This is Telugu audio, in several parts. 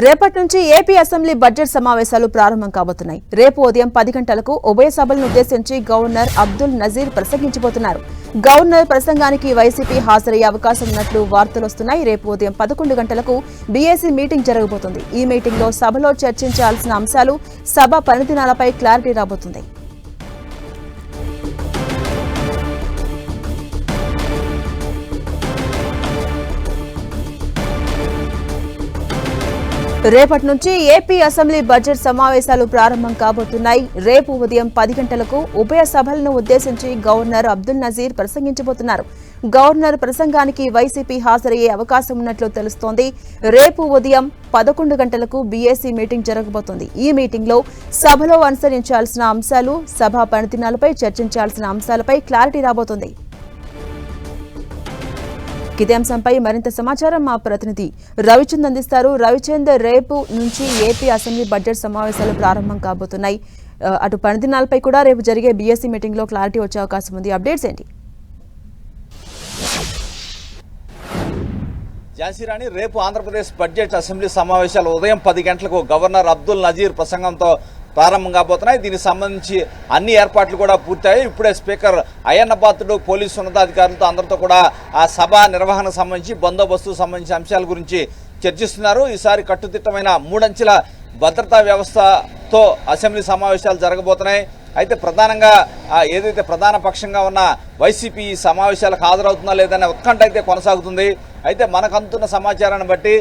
రేపటి నుంచి ఏపీ అసెంబ్లీ బడ్జెట్ సమావేశాలు ప్రారంభం కాబోతున్నాయి. రేపు ఉదయం 10 గంటలకు ఉభయ సభలను ఉద్దేశించి గవర్నర్ అబ్దుల్ నజీర్ ప్రసంగించబోతున్నారు. గవర్నర్ ప్రసంగానికి వైసీపీ హాజరయ్యే అవకాశం ఉన్నట్లు వార్తలొస్తున్నాయి. రేపు ఉదయం 11 గంటలకు బీఏసీ మీటింగ్ జరగబోతుంది. ఈ మీటింగ్ లో సభలో చర్చించాల్సిన అంశాలు, సభ పనిదినాలపై క్లారిటీ రాబోతుంది. రేపటి నుంచి ఏపీ అసెంబ్లీ బడ్జెట్ సమావేశాలు ప్రారంభం కాబోతున్నాయి. రేపు ఉదయం 10 గంటలకు ఉభయ సభలను ఉద్దేశించి గవర్నర్ అబ్దుల్ నజీర్ ప్రసంగించబోతున్నారు. గవర్నర్ ప్రసంగానికి వైసీపీ హాజరయ్యే అవకాశం ఉన్నట్లు తెలుస్తోంది. రేపు ఉదయం 11 గంటలకు బీఏసీ మీటింగ్ జరగబోతోంది. ఈ మీటింగ్ లో సభలో అనుసరించాల్సిన అంశాలు, సభా పనిదినాలపై చర్చించాల్సిన అంశాలపై క్లారిటీ రాబోతోంది. ఇదే అంశంపై మరింత సమాచారం మా ప్రతినిధి రవిచంద్ అందిస్తారు. రవిచంద్, రేపు నుంచి ఏపీ అసెంబ్లీ బడ్జెట్ సమావేశాలు ప్రారంభం కాబోతున్నాయి. అటు పనిదినాలపై కూడా రేపు జరిగే బీఎస్సీ మీటింగ్ లో క్లారిటీ వచ్చే అవకాశం ఉంది. అప్డేట్స్ ఏంటి? ఝాన్సీరాణి, రేపు ఆంధ్రప్రదేశ్ బడ్జెట్ అసెంబ్లీ సమావేశాలు ఉదయం 10 గంటలకు గవర్నర్ అబ్దుల్ నజీర్ ప్రసంగంతో ప్రారంభం కాబోతున్నాయి. దీనికి సంబంధించి అన్ని ఏర్పాట్లు కూడా పూర్తయ్యాయి. ఇప్పుడే స్పీకర్ అయ్యన్న పాత్రుడు, పోలీసు ఉన్నతాధికారులతో అందరితో కూడా ఆ సభ నిర్వహణకు సంబంధించి, బందోబస్తుకు సంబంధించిన అంశాల గురించి చర్చిస్తున్నారు. ఈసారి కట్టుదిట్టమైన 3 అంచెల భద్రతా వ్యవస్థతో అసెంబ్లీ సమావేశాలు జరగబోతున్నాయి. అయితే ప్రధానంగా ఏదైతే ప్రధాన పక్షంగా ఉన్న వైసీపీ ఈ సమావేశాలకు హాజరవుతుందా లేదనే ఉత్కంఠ అయితే కొనసాగుతుంది. అయితే మనకు అందుతున్న సమాచారాన్ని బట్టి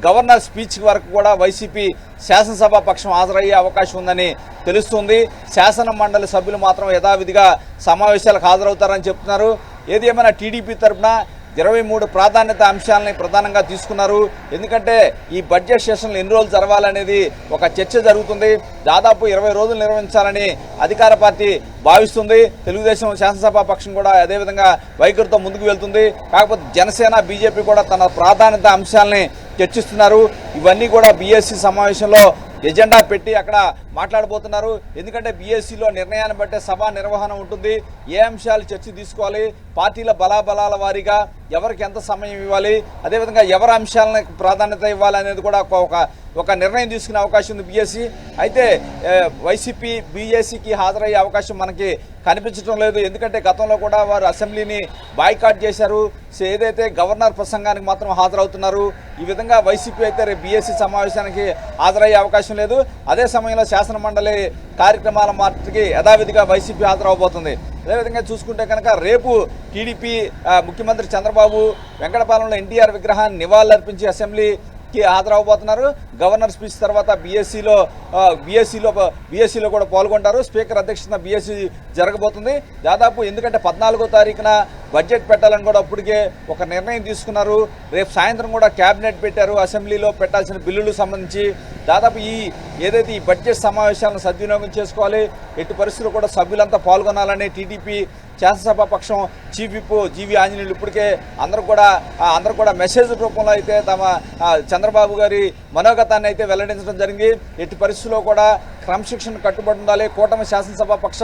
గవర్నర్ స్పీచ్ వరకు కూడా వైసీపీ శాసనసభ పక్షం హాజరయ్యే అవకాశం ఉందని తెలుస్తుంది. శాసన మండలి సభ్యులు మాత్రం యథావిధిగా సమావేశాలకు హాజరవుతారని చెప్తున్నారు. ఏది ఏమైనా టీడీపీ తరఫున 23 ప్రాధాన్యత అంశాలని ప్రధానంగా తీసుకున్నారు. ఎందుకంటే ఈ బడ్జెట్ సెషన్లు ఎన్ని రోజులు జరగాలనేది ఒక చర్చ జరుగుతుంది. దాదాపు 20 రోజులు నిర్వహించాలని అధికార పార్టీ భావిస్తుంది. తెలుగుదేశం శాసనసభ పక్షం కూడా అదేవిధంగా వైఖరితో ముందుకు వెళ్తుంది. కాకపోతే జనసేన, బీజేపీ కూడా తన ప్రాధాన్యత అంశాలని చర్చిస్తున్నారు. ఇవన్నీ కూడా బీఎస్సీ సమావేశంలో ఎజెండా పెట్టి అక్కడ మాట్లాడబోతున్నారు. ఎందుకంటే బీఎస్సీలో నిర్ణయాన్ని బట్టే సభా నిర్వహణ ఉంటుంది. ఏ అంశాలు చర్చ తీసుకోవాలి, పార్టీల బలాబలాల వారీగా ఎవరికి ఎంత సమయం ఇవ్వాలి, అదేవిధంగా ఎవరి అంశాలను ప్రాధాన్యత ఇవ్వాలి అనేది కూడా ఒక నిర్ణయం తీసుకునే అవకాశం ఉంది బీఎస్సీ. అయితే వైసీపీ బీఎస్సీకి హాజరయ్యే అవకాశం మనకి కనిపించడం లేదు. ఎందుకంటే గతంలో కూడా వారు అసెంబ్లీని బాయ్కాట్ చేశారు. ఏదైతే గవర్నర్ ప్రసంగానికి మాత్రం హాజరవుతున్నారు. ఈ విధంగా వైసీపీ అయితే రేపు బీఎస్సీ సమావేశానికి హాజరయ్యే అవకాశం లేదు. అదే సమయంలో శాసన మండలి కార్యక్రమాల మార్పుకి యథావిధిగా వైసీపీ హాజరవబోతుంది. అదేవిధంగా చూసుకుంటే కనుక రేపు టీడీపీ ముఖ్యమంత్రి చంద్రబాబు వెంకటపాలెంలో ఎన్టీఆర్ విగ్రహాన్ని నివాళులర్పించి అసెంబ్లీకి హాజరవబోతున్నారు. గవర్నర్ స్పీచ్ తర్వాత బీఎస్సీలో కూడా పాల్గొంటారు. స్పీకర్ అధ్యక్షతన బీఎస్సీ జరగబోతుంది. దాదాపు ఎందుకంటే 14వ తారీఖున బడ్జెట్ పెట్టాలని కూడా అప్పటికే ఒక నిర్ణయం తీసుకున్నారు. రేపు సాయంత్రం కూడా క్యాబినెట్ పెట్టారు. అసెంబ్లీలో పెట్టాల్సిన బిల్లులకు సంబంధించి దాదాపు ఏదైతే ఈ బడ్జెట్ సమావేశాలను సద్వినియోగం చేసుకోవాలి, ఎట్టి పరిస్థితుల్లో కూడా సభ్యులంతా పాల్గొనాలని టీడీపీ శాసనసభ పక్షం చీఫ్ విప్ జీవి ఆంజనేయులు ఇప్పటికే అందరూ కూడా మెసేజ్ రూపంలో అయితే తమ చంద్రబాబు గారి మనోగతాన్ని అయితే వెల్లడించడం జరిగింది. ఎట్టి పరిస్థితుల్లో కూడా క్రమశిక్షణ కట్టుబడి ఉండాలి. కూటమి శాసనసభ పక్ష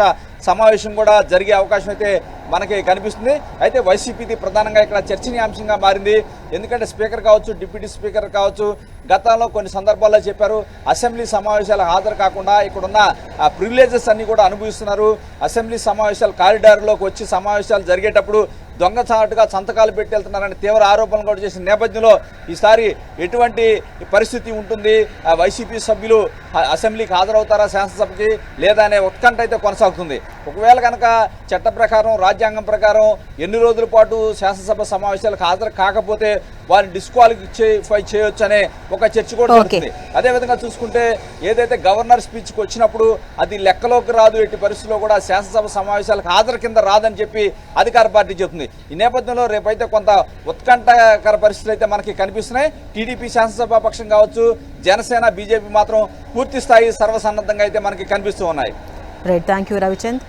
సమావేశం కూడా జరిగే అవకాశం అయితే మనకి కనిపిస్తుంది. అయితే వైసీపీది ప్రధానంగా ఇక్కడ చర్చనీయాంశంగా మారింది. ఎందుకంటే స్పీకర్ కావచ్చు, డిప్యూటీ స్పీకర్ కావచ్చు, గతంలో కొన్ని సందర్భాల్లో చెప్పారు అసెంబ్లీ సమావేశాలకు హాజరు కాకుండా ఇక్కడున్న ప్రివిలేజెస్ అన్ని కూడా అనుభవిస్తున్నారు. అసెంబ్లీ సమావేశాలు కారిడార్లోకి వచ్చి సమావేశాలు జరిగేటప్పుడు దొంగచాటుగా సంతకాలు పెట్టి వెళ్తున్నారని తీవ్ర ఆరోపణలు కూడా చేసిన నేపథ్యంలో ఈసారి ఎటువంటి పరిస్థితి ఉంటుంది, వైసీపీ సభ్యులు అసెంబ్లీకి హాజరవుతారా శాసనసభకి లేదా అనే ఉత్కంఠ అయితే కొనసాగుతుంది. ఒకవేళ కనుక చట్ట ప్రకారం, రాజ్యాంగం ప్రకారం ఎన్ని రోజుల పాటు శాసనసభ సమావేశాలకు హాజరు కాకపోతే వారిని డిస్క్వాలిఫై చేయొచ్చు అనే ఒక చర్చ కూడా జరుగుతుంది. అదేవిధంగా చూసుకుంటే ఏదైతే గవర్నర్ స్పీచ్కి వచ్చినప్పుడు అది లెక్కలోకి రాదు, ఎట్టి పరిస్థితుల్లో కూడా శాసనసభ సమావేశాలకు హాజరు కింద రాదని చెప్పి అధికార పార్టీ చెబుతుంది. ఈ నేపథ్యంలో రేపైతే కొంత ఉత్కంఠకర పరిస్థితులు అయితే మనకి కనిపిస్తున్నాయి. టీడీపీ శాసనసభ పక్షం కావచ్చు, జనసేన, బీజేపీ మాత్రం పూర్తి స్థాయి సర్వసన్నద్ధంగా అయితే మనకి కనిపిస్తూ ఉన్నాయి. Right, thank you Ravichand.